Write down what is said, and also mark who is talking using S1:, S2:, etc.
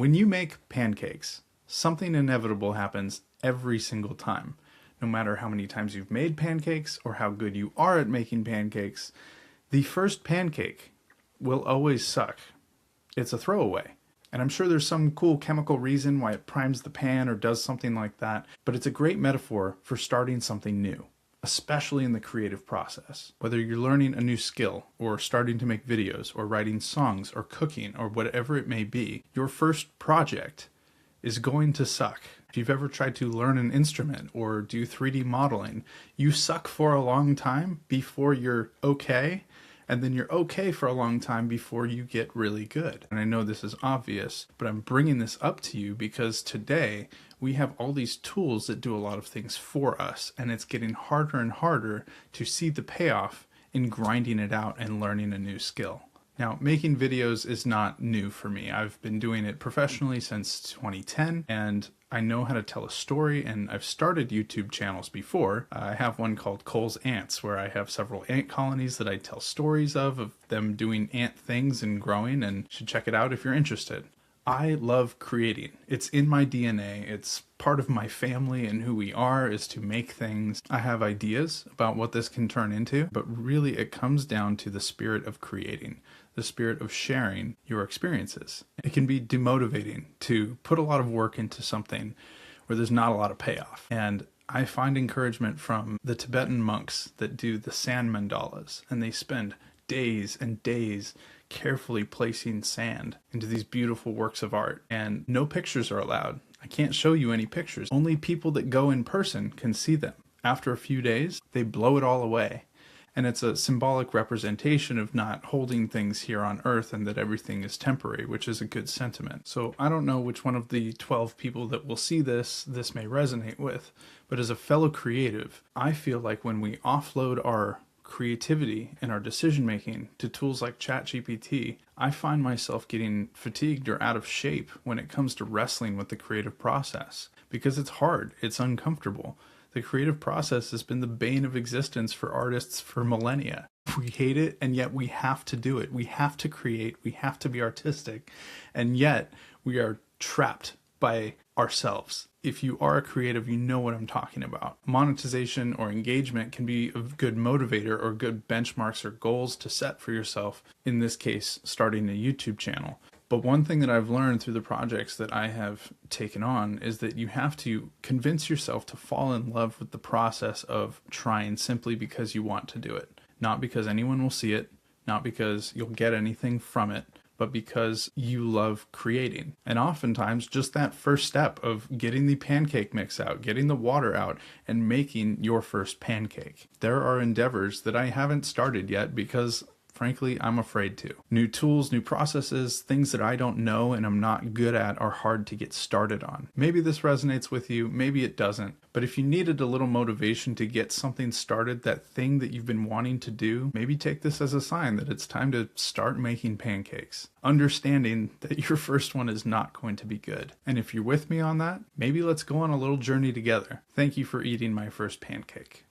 S1: When you make pancakes, something inevitable happens every single time. No matter how many times you've made pancakes or how good you are at making pancakes, the first pancake will always suck. It's a throwaway. And I'm sure there's some cool chemical reason why it primes the pan or does something like that, but it's a great metaphor for starting something new, especially in the creative process. Whether you're learning a new skill or starting to make videos or writing songs or cooking or whatever it may be, your first project is going to suck. If you've ever tried to learn an instrument or do 3D modeling, you suck for a long time before you're okay, and then you're okay for a long time before you get really good. And I know this is obvious, but I'm bringing this up to you because today we have all these tools that do a lot of things for us, and it's getting harder and harder to see the payoff in grinding it out and learning a new skill. Now, making videos is not new for me. I've been doing it professionally since 2010, and I know how to tell a story, and I've started YouTube channels before. I have one called Cole's Ants, where I have several ant colonies that I tell stories of them doing ant things and growing, and you should check it out if you're interested. I love creating. It's in my DNA. It's part of my family and who we are is to make things. I have ideas about what this can turn into, but really it comes down to the spirit of creating, the spirit of sharing your experiences. It can be demotivating to put a lot of work into something where there's not a lot of payoff. And I find encouragement from the Tibetan monks that do the sand mandalas, and they spend days and days carefully placing sand into these beautiful works of art, and no pictures are allowed. I can't show you any pictures. Only people that go in person can see them. After a few days, they blow it all away. And it's a symbolic representation of not holding things here on earth and that everything is temporary, which is a good sentiment. So I don't know which one of the 12 people that will see this may resonate with, but as a fellow creative, I feel like when we offload our creativity and our decision making to tools like ChatGPT, I find myself getting fatigued or out of shape when it comes to wrestling with the creative process because it's hard, it's uncomfortable. The creative process has been the bane of existence for artists for millennia. We hate it, and yet we have to do it. We have to create, we have to be artistic, and yet we are trapped by ourselves. If you are a creative, you know what I'm talking about. Monetization or engagement can be a good motivator or good benchmarks or goals to set for yourself. In this case, starting a YouTube channel. But one thing that I've learned through the projects that I have taken on is that you have to convince yourself to fall in love with the process of trying simply because you want to do it. Not because anyone will see it, not because you'll get anything from it, but because you love creating. And oftentimes just that first step of getting the pancake mix out, getting the water out, and making your first pancake. There are endeavors that I haven't started yet because frankly, I'm afraid to. New tools, new processes, things that I don't know and I'm not good at are hard to get started on. Maybe this resonates with you, maybe it doesn't. But if you needed a little motivation to get something started, that thing that you've been wanting to do, maybe take this as a sign that it's time to start making pancakes. Understanding that your first one is not going to be good. And if you're with me on that, maybe let's go on a little journey together. Thank you for eating my first pancake.